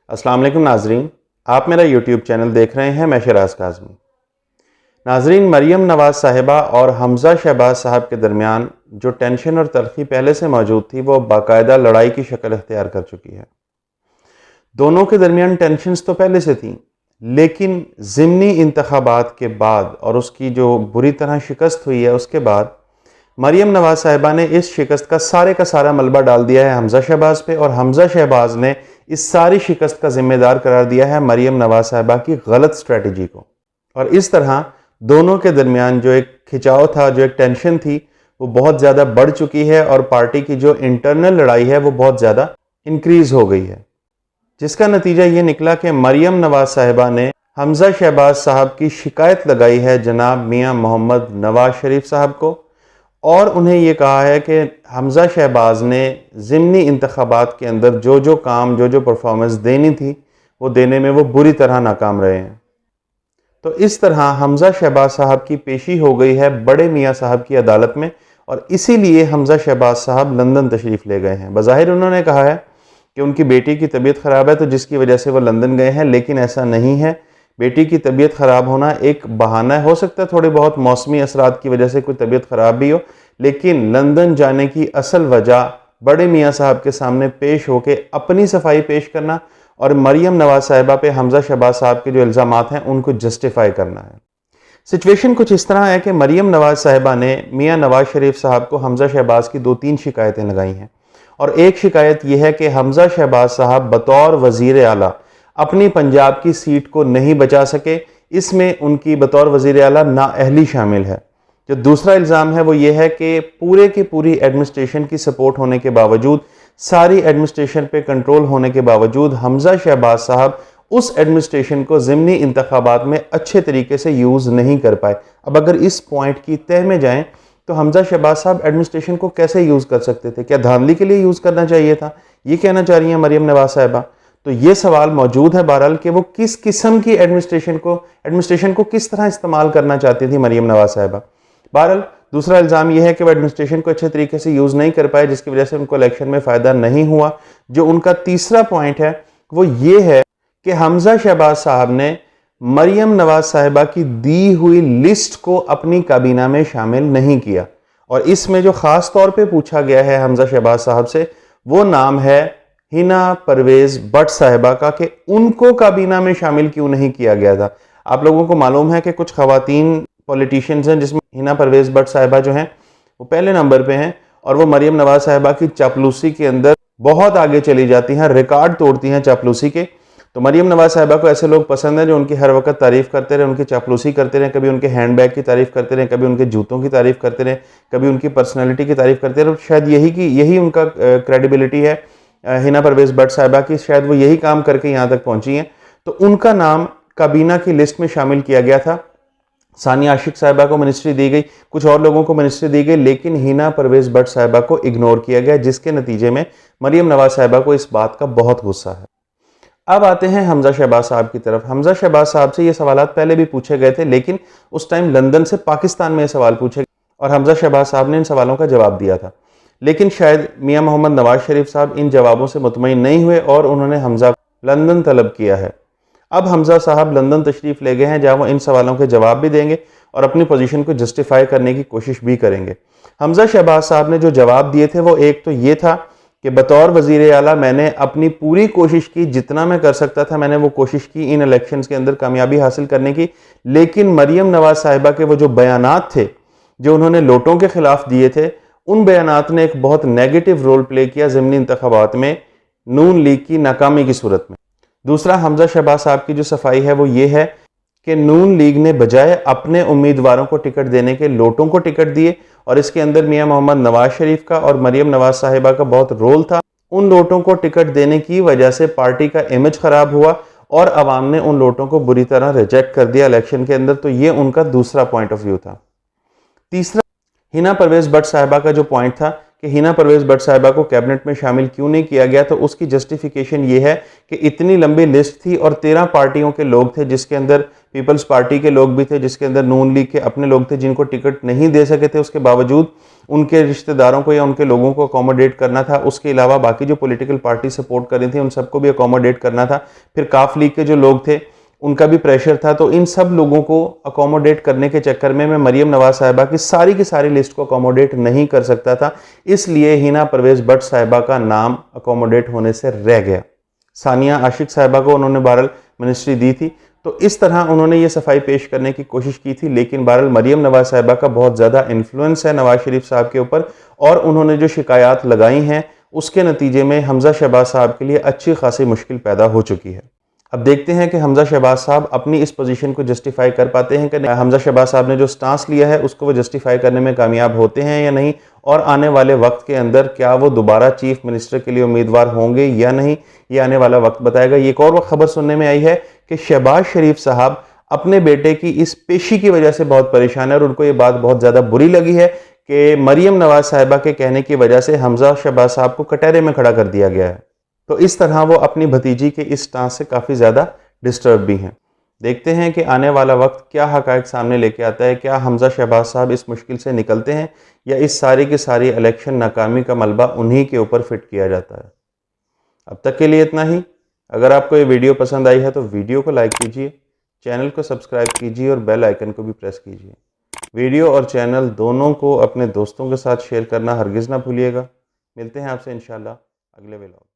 अस्सलाम वालेकुम नाजरीन, आप मेरा यूट्यूब चैनल देख रहे हैं। मैं शहराज काज़मी। नाजरीन, मरियम नवाज़ साहिबा और हमज़ा शहबाज साहब के दरमियान जो टेंशन और तलखी पहले से मौजूद थी वो बाकायदा लड़ाई की शक्ल अख्तियार कर चुकी है। दोनों के दरमियान टेंशन्स तो पहले से थी, लेकिन ज़िमनी इंतखाबात के बाद और उसकी जो बुरी तरह शिकस्त हुई है उसके बाद मरियम नवाज़ साहिबा ने इस शिकस्त का सारा मलबा डाल दिया है हमज़ा शहबाज पे, और हमज़ा शहबाज ने इस सारी शिकस्त का जिम्मेदार करार दिया है मरियम नवाज़ साहिबा की गलत स्ट्रेटजी को। और इस तरह दोनों के दरमियान जो एक खिंचाव था, जो एक टेंशन थी, वो बहुत ज़्यादा बढ़ चुकी है और पार्टी की जो इंटरनल लड़ाई है वो बहुत ज़्यादा इंक्रीज़ हो गई है, जिसका नतीजा ये निकला कि मरियम नवाज़ साहिबा ने हमज़ा शहबाज साहब की शिकायत लगाई है जनाब मियाँ मोहम्मद नवाज शरीफ साहब को, और उन्हें ये कहा है कि हमज़ा शहबाज ने ज़िमनी इंतखाबात के अंदर जो जो काम, जो जो परफॉर्मेंस देनी थी वो देने में वो बुरी तरह नाकाम रहे हैं। तो इस तरह हमज़ा शहबाज साहब की पेशी हो गई है बड़े मियाँ साहब की अदालत में, और इसीलिए हमज़ा शहबाज साहब लंदन तशरीफ़ ले गए हैं। बज़ाहिर उन्होंने कहा है कि उनकी बेटी की तबीयत ख़राब है तो जिसकी वजह से वो लंदन गए हैं, लेकिन ऐसा नहीं है। बेटी की तबीयत ख़राब होना एक बहाना है, हो सकता है थोड़ी बहुत मौसमी असरात की वजह से कोई तबीयत ख़राब भी हो, लेकिन लंदन जाने की असल वजह बड़े मियाँ साहब के सामने पेश होकर अपनी सफाई पेश करना और मरियम नवाज़ साहिबा पे हमज़ा शहबाज साहब के जो इल्ज़ामात हैं उनको जस्टिफाई करना है। सिचुएशन कुछ इस तरह है कि मरियम नवाज़ साहिबा ने मियाँ नवाज शरीफ साहब को हमज़ा शहबाज की 2-3 शिकायतें लगाई हैं, और एक शिकायत यह है कि हमज़ा शहबाज साहब बतौर वज़ीर आला अपनी पंजाब की सीट को नहीं बचा सके। इसमें उनकी बतौर वज़ीर आला नाअहली शामिल है। जो दूसरा इल्ज़ाम है वो ये है कि पूरे की पूरी एडमिनिस्ट्रेशन की सपोर्ट होने के बावजूद, सारी एडमिनिस्ट्रेशन पे कंट्रोल होने के बावजूद हमज़ा शहबाज साहब उस एडमिनिस्ट्रेशन को ज़िमनी इंतखाबात में अच्छे तरीके से यूज़ नहीं कर पाए। अब अगर इस पॉइंट की तह में जाएं तो हमज़ा शहबाज साहब एडमिनिस्ट्रेशन को कैसे यूज़ कर सकते थे? क्या धांधली के लिए यूज़ करना चाहिए था? ये कहना चाह रही हैं मरियम नवाज़ साहिबा। तो ये सवाल मौजूद है बहरहाल कि वो किस किस्म की एडमिनिस्ट्रेशन को किस तरह इस्तेमाल करना चाहती थी मरियम नवाज़ साहिबा। बहरहाल दूसरा इल्ज़ाम यह है कि वो एडमिनिस्ट्रेशन को अच्छे तरीके से यूज़ नहीं कर पाए, जिसकी वजह से उनको इलेक्शन में फ़ायदा नहीं हुआ। जो उनका तीसरा पॉइंट है वो ये है कि हमज़ा शहबाज साहब ने मरियम नवाज़ साहिबा की दी हुई लिस्ट को अपनी काबीना में शामिल नहीं किया, और इसमें जो ख़ास तौर पे पूछा गया है हमज़ा शहबाज साहब से वो नाम है हिना परवेज़ भट्ट साहिबा का, कि उनको काबीना में शामिल क्यों नहीं किया गया था। आप लोगों को मालूम है कि कुछ ख़वातीन पॉलिटिशियंस हैं जिसमें हिना परवेज़ भट्ट साहिबा जो हैं वो पहले नंबर पे हैं, और वो मरियम नवाज़ साहिबा की चापलूसी के अंदर बहुत आगे चली जाती हैं, रिकॉर्ड तोड़ती हैं चापलूसी के। तो मरियम नवाज़ साहिबा को ऐसे लोग पसंद हैं जो उनकी हर वक्त तारीफ़ करते रहे, उनकी चापलूसी करते रहे, कभी उनके हैंडबैग की तारीफ़ करते रहे, कभी उनके जूतों की तारीफ़ करते रहे, कभी उनकी पर्सनैलिटी की तारीफ़ करते रहे। शायद यही उनका क्रेडिबिलिटी है हिना परवेज़ भट्ट साहिबा की, शायद वो यही काम करके यहाँ तक पहुँची हैं। तो उनका नाम काबीना की लिस्ट में शामिल किया गया था। सानिया आशिक साहिबा को मिनिस्ट्री दी गई, कुछ और लोगों को मिनिस्ट्री दी गई, लेकिन हिना परवेज़ भट्ट साहिबा को इग्नोर किया गया, जिसके नतीजे में मरियम नवाज़ साहिबा को इस बात का बहुत गुस्सा है। अब आते हैं हमज़ा शहबाज साहब की तरफ। हमज़ा शहबाज साहब से ये सवालात पहले भी पूछे गए थे, लेकिन उस टाइम लंदन से पाकिस्तान में ये सवाल पूछे और हमज़ा शहबाज साहब ने इन सवालों का जवाब दिया था। लेकिन शायद मियाँ मोहम्मद नवाज शरीफ साहब इन जवाबों से मुतमईन नहीं हुए और उन्होंने हमज़ा लंदन तलब किया है। अब हमज़ा साहब लंदन तशरीफ़ ले गए हैं, जहाँ वो इन सवालों के जवाब भी देंगे और अपनी पोजीशन को जस्टिफाई करने की कोशिश भी करेंगे। हमज़ा शहबाज साहब ने जो जवाब दिए थे वो एक तो ये था कि बतौर वज़ीर आला मैंने अपनी पूरी कोशिश की, जितना मैं कर सकता था मैंने वो कोशिश की इन इलेक्शंस के अंदर कामयाबी हासिल करने की, लेकिन मरियम नवाज़ साहिबा के वो जो बयानात थे जो उन्होंने लोटों के ख़िलाफ़ दिए थे, उन बयानात ने एक बहुत नेगेटिव रोल प्ले किया ज़िमनी इंतखाबात में नून लीग की नाकामी की सूरत में। दूसरा, हमज़ा शहबाज साहब की जो सफाई है वो ये है कि नून लीग ने बजाय अपने उम्मीदवारों को टिकट देने के लोटों को टिकट दिए, और इसके अंदर मियाँ मोहम्मद नवाज शरीफ का और मरियम नवाज साहिबा का बहुत रोल था। उन लोटों को टिकट देने की वजह से पार्टी का इमेज खराब हुआ और अवाम ने उन लोटों को बुरी तरह रिजेक्ट कर दिया इलेक्शन के अंदर। तो ये उनका दूसरा पॉइंट ऑफ व्यू था। तीसरा, हिना परवेज़ भट्ट साहिबा का जो पॉइंट था कि हिना परवेज़ भट्ट साहिबा को कैबिनेट में शामिल क्यों नहीं किया गया, तो उसकी जस्टिफिकेशन ये है कि इतनी लंबी लिस्ट थी और 13 पार्टियों के लोग थे, जिसके अंदर पीपल्स पार्टी के लोग भी थे, जिसके अंदर नून लीग के अपने लोग थे जिनको टिकट नहीं दे सके थे। उसके बावजूद उनके रिश्तेदारों को या उनके लोगों को अकोमोडेट करना था। उसके अलावा बाकी जो पॉलिटिकल पार्टी सपोर्ट कर रही थी उन सबको भी अकोमोडेट करना था। फिर काफ लीग के जो लोग थे उनका भी प्रेशर था। तो इन सब लोगों को अकोमोडेट करने के चक्कर में मैं मरियम नवाज साहिबा की सारी लिस्ट को अकोमोडेट नहीं कर सकता था, इसलिए हिना परवेज़ भट्ट साहिबा का नाम अकोमोडेट होने से रह गया। सानिया आशिक साहिबा को उन्होंने बहरहाल मिनिस्ट्री दी थी, तो इस तरह उन्होंने ये सफाई पेश करने की कोशिश की थी। लेकिन बहरहाल मरियम नवाज साहिबा का बहुत ज़्यादा इन्फ्लुएंस है नवाज शरीफ साहब के ऊपर, और उन्होंने जो शिकायत लगाई हैं उसके नतीजे में हमजा शहबाज साहब के लिए अच्छी खासी मुश्किल पैदा हो चुकी है। अब देखते हैं कि हमजा शहबाज साहब अपनी इस पोजीशन को जस्टिफाई कर पाते हैं कि नहीं। हमजा शहबाज साहब ने जो स्टांस लिया है उसको वो जस्टिफाई करने में कामयाब होते हैं या नहीं, और आने वाले वक्त के अंदर क्या वो दोबारा चीफ मिनिस्टर के लिए उम्मीदवार होंगे या नहीं, ये आने वाला वक्त बताएगा। ये एक और खबर सुनने में आई है कि शहबाज शरीफ साहब अपने बेटे की इस पेशी की वजह से बहुत परेशान है, और उनको ये बात बहुत ज़्यादा बुरी लगी है कि मरियम नवाज साहिबा के कहने की वजह से हमजा शहबाज साहब को कटहरे में खड़ा कर दिया गया है। तो इस तरह वो अपनी भतीजी के इस स्टांस से काफ़ी ज़्यादा डिस्टर्ब भी हैं। देखते हैं कि आने वाला वक्त क्या हक़ाइक़ सामने लेके आता है। क्या हमजा शहबाज साहब इस मुश्किल से निकलते हैं, या इस सारी की सारी इलेक्शन नाकामी का मलबा उन्हीं के ऊपर फिट किया जाता है। अब तक के लिए इतना ही। अगर आपको ये वीडियो पसंद आई है तो वीडियो को लाइक कीजिए, चैनल को सब्सक्राइब कीजिए और बेल आइकन को भी प्रेस कीजिए। वीडियो और चैनल दोनों को अपने दोस्तों के साथ शेयर करना हरगिज़ ना भूलिएगा। मिलते हैं आपसे इंशाल्लाह अगले व्लॉग।